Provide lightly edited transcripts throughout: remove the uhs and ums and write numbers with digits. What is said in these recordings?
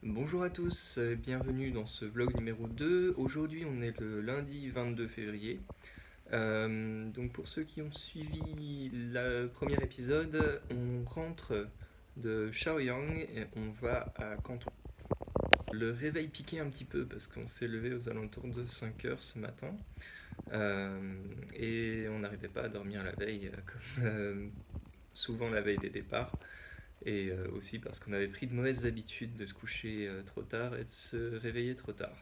Bonjour à tous, bienvenue dans ce vlog numéro 2. Aujourd'hui on est le lundi 22 février. Donc pour ceux qui ont suivi le premier épisode, on rentre de Shaoyang et on va à Canton. Le réveil piquait un petit peu parce qu'on s'est levé aux alentours de 5 heures ce matin. Et on n'arrivait pas à dormir la veille, comme souvent la veille des départs. Et aussi parce qu'on avait pris de mauvaises habitudes de se coucher trop tard et de se réveiller trop tard.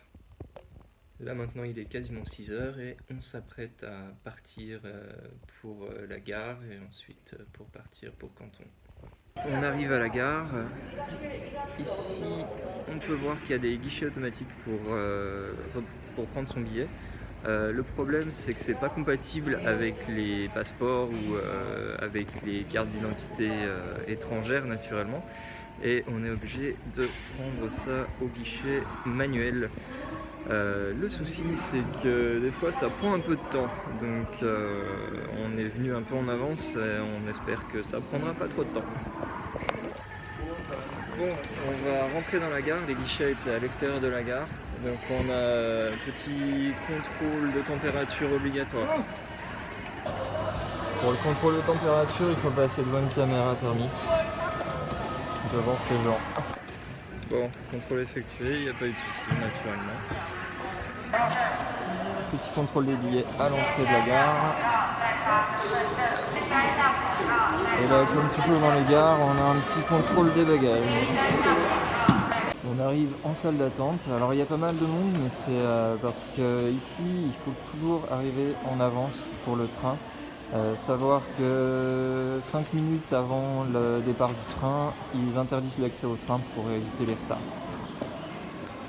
Là maintenant il est quasiment 6 heures et on s'apprête à partir pour la gare et ensuite pour partir pour Canton. On arrive à la gare. Ici on peut voir qu'il y a des guichets automatiques pour prendre son billet. Le problème c'est que c'est pas compatible avec les passeports ou avec les cartes d'identité étrangères naturellement, et on est obligé de prendre ça au guichet manuel. Le souci c'est que des fois ça prend un peu de temps, donc on est venu un peu en avance et on espère que ça prendra pas trop de temps. Bon, on va rentrer dans la gare, les guichets étaient à l'extérieur de la gare, donc on a un petit contrôle de température obligatoire. Pour le contrôle de température, il faut passer devant une caméra thermique, devant ces gens. Bon, contrôle effectué, il n'y a pas eu de souci naturellement. Petit contrôle des billets à l'entrée de la gare. Et là, comme toujours dans les gares, on a un petit contrôle des bagages. On arrive en salle d'attente. Alors il y a pas mal de monde, mais c'est parce que ici il faut toujours arriver en avance pour le train. Savoir que 5 minutes avant le départ du train, ils interdisent l'accès au train pour éviter les retards.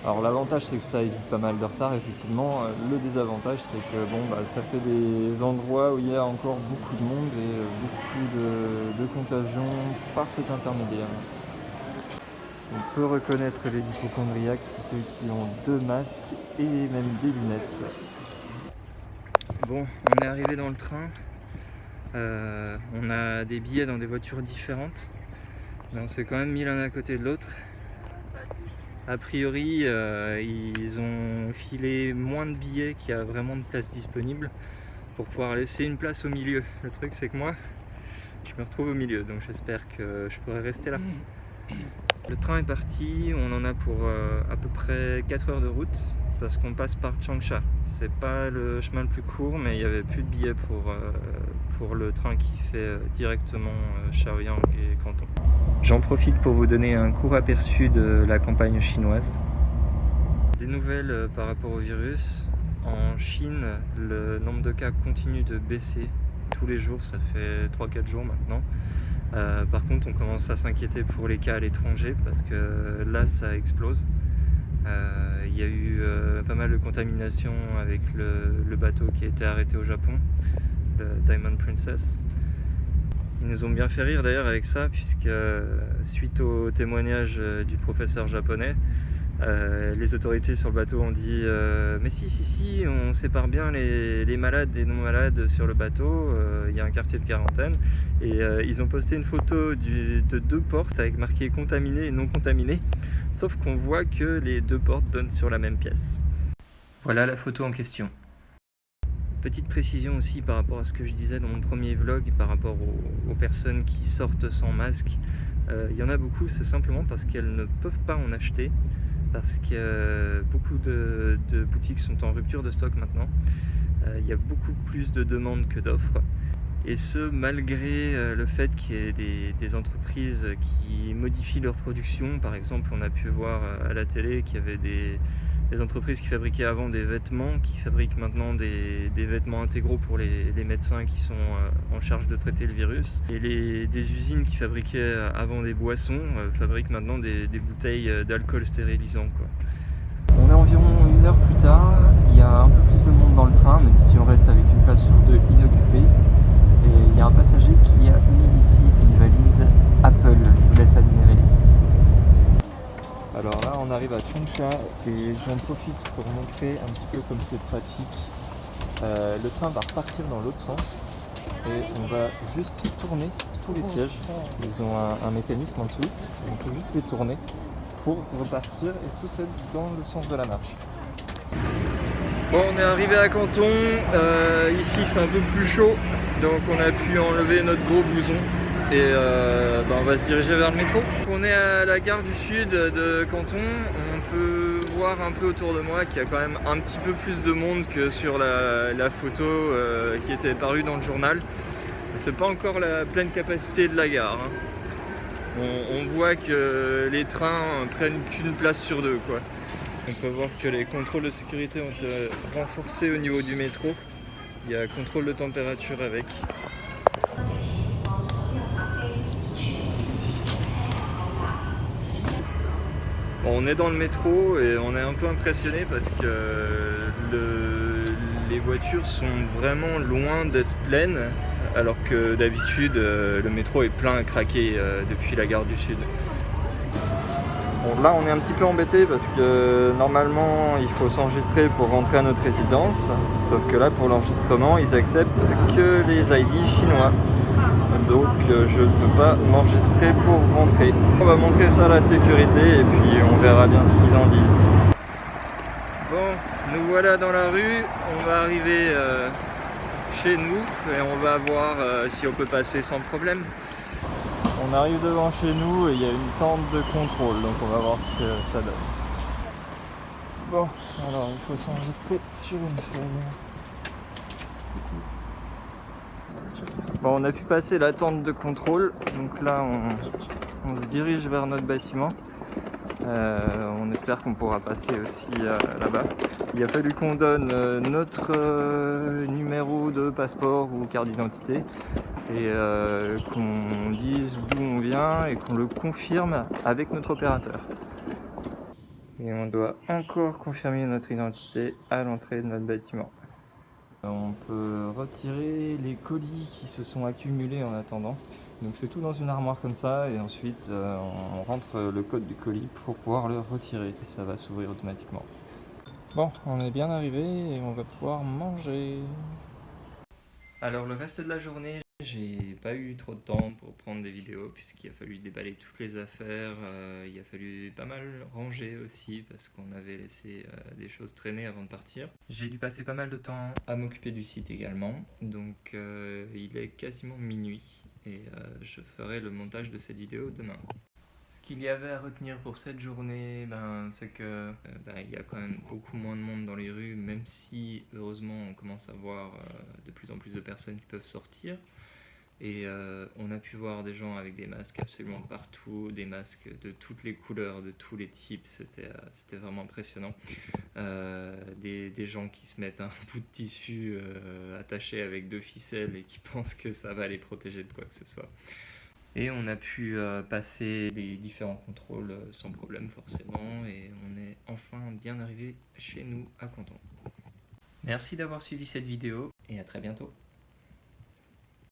Alors l'avantage c'est que ça évite pas mal de retard effectivement. Le désavantage c'est que ça fait des endroits où il y a encore beaucoup de monde et beaucoup de contagion par cet intermédiaire. On peut reconnaître les hypocondriaques, c'est ceux qui ont 2 masques et même des lunettes. Bon, on est arrivé dans le train. On a des billets dans des voitures différentes, mais on s'est quand même mis l'un à côté de l'autre. A priori, ils ont filé moins de billets qu'il y a vraiment de places disponibles pour pouvoir laisser une place au milieu. Le truc, c'est que moi, je me retrouve au milieu, donc j'espère que je pourrai rester là. Le train est parti, on en a pour à peu près 4 heures de route parce qu'on passe par Changsha. C'est pas le chemin le plus court, mais il n'y avait plus de billets pour le train qui fait directement Shaoyang et Canton. J'en profite pour vous donner un court aperçu de la campagne chinoise. Des nouvelles par rapport au virus. En Chine, le nombre de cas continue de baisser tous les jours, ça fait 3-4 jours maintenant. Par contre, on commence à s'inquiéter pour les cas à l'étranger parce que là, ça explose. Il y a eu pas mal de contamination avec le bateau qui a été arrêté au Japon, le Diamond Princess. Ils nous ont bien fait rire d'ailleurs avec ça, puisque suite au témoignage du professeur japonais, les autorités sur le bateau ont dit mais si, on sépare bien les malades et non malades sur le bateau, il y a un quartier de quarantaine, et ils ont posté une photo de 2 portes avec marqué contaminé et non contaminé, sauf qu'on voit que les 2 portes donnent sur la même pièce. Voilà la photo en question. Petite précision aussi par rapport à ce que je disais dans mon premier vlog par rapport aux personnes qui sortent sans masque. Il y en a beaucoup, c'est simplement parce qu'elles ne peuvent pas en acheter, parce que beaucoup de boutiques sont en rupture de stock maintenant. Il y a beaucoup plus de demandes que d'offres, et ce malgré le fait qu'il y ait des entreprises qui modifient leur production. Par exemple, on a pu voir à la télé qu'il y avait des entreprises qui fabriquaient avant des vêtements, qui fabriquent maintenant des vêtements intégraux pour les médecins qui sont en charge de traiter le virus. Et des usines qui fabriquaient avant des boissons fabriquent maintenant des bouteilles d'alcool stérilisant, quoi. On est environ 1 heure plus tard, il y a un peu plus de monde dans le train, même si on reste avec une place sur 2 inoccupée. Et il y a un passager qui a mis ici une valise Apple, je vous laisse admirer. Alors là, on arrive à Changsha et j'en profite pour montrer un petit peu comme c'est pratique. Le train va repartir dans l'autre sens et on va juste tourner tous les sièges. Ils ont un mécanisme en dessous, on peut juste les tourner pour repartir et tout ça dans le sens de la marche. Bon, on est arrivé à Canton, ici il fait un peu plus chaud, donc on a pu enlever notre gros blouson et on va se diriger vers le métro. On est à la gare du sud de Canton, on peut voir un peu autour de moi qu'il y a quand même un petit peu plus de monde que sur la photo qui était parue dans le journal. C'est pas encore la pleine capacité de la gare, hein. On voit que les trains prennent qu'une place sur deux, quoi. On peut voir que les contrôles de sécurité ont été renforcés au niveau du métro. Il y a contrôle de température avec. Bon, on est dans le métro et on est un peu impressionné parce que les voitures sont vraiment loin d'être pleines, alors que d'habitude le métro est plein à craquer depuis la gare du Sud. Bon, là on est un petit peu embêté parce que normalement il faut s'enregistrer pour rentrer à notre résidence, sauf que là pour l'enregistrement ils acceptent que les ID chinois, donc je ne peux pas m'enregistrer pour rentrer. On va montrer ça à la sécurité et puis on verra bien ce qu'ils en disent. Bon, nous voilà dans la rue, on va arriver chez nous et on va voir si on peut passer sans problème. On arrive devant chez nous et il y a une tente de contrôle, donc on va voir ce que ça donne. Bon, alors il faut s'enregistrer sur une feuille. Bon, on a pu passer la tente de contrôle, donc là on se dirige vers notre bâtiment. On espère qu'on pourra passer aussi là-bas. Il a fallu qu'on donne notre numéro de passeport ou carte d'identité et qu'on dise d'où on vient et qu'on le confirme avec notre opérateur. Et on doit encore confirmer notre identité à l'entrée de notre bâtiment. On peut retirer les colis qui se sont accumulés en attendant. Donc c'est tout dans une armoire comme ça et ensuite on rentre le code du colis pour pouvoir le retirer et ça va s'ouvrir automatiquement. Bon, on est bien arrivé et on va pouvoir manger. Alors le reste de la journée, j'ai pas eu trop de temps pour prendre des vidéos puisqu'il a fallu déballer toutes les affaires, il a fallu pas mal ranger aussi parce qu'on avait laissé des choses traîner avant de partir. J'ai dû passer pas mal de temps à m'occuper du site également, donc il est quasiment minuit et je ferai le montage de cette vidéo demain. Ce qu'il y avait à retenir pour cette journée, c'est que il y a quand même beaucoup moins de monde dans les rues, même si heureusement on commence à voir de plus en plus de personnes qui peuvent sortir. Et on a pu voir des gens avec des masques absolument partout, des masques de toutes les couleurs, de tous les types, c'était vraiment impressionnant. Des gens qui se mettent un bout de tissu attaché avec 2 ficelles et qui pensent que ça va les protéger de quoi que ce soit. Et on a pu passer les différents contrôles sans problème forcément et on est enfin bien arrivé chez nous à Canton. Merci d'avoir suivi cette vidéo et à très bientôt.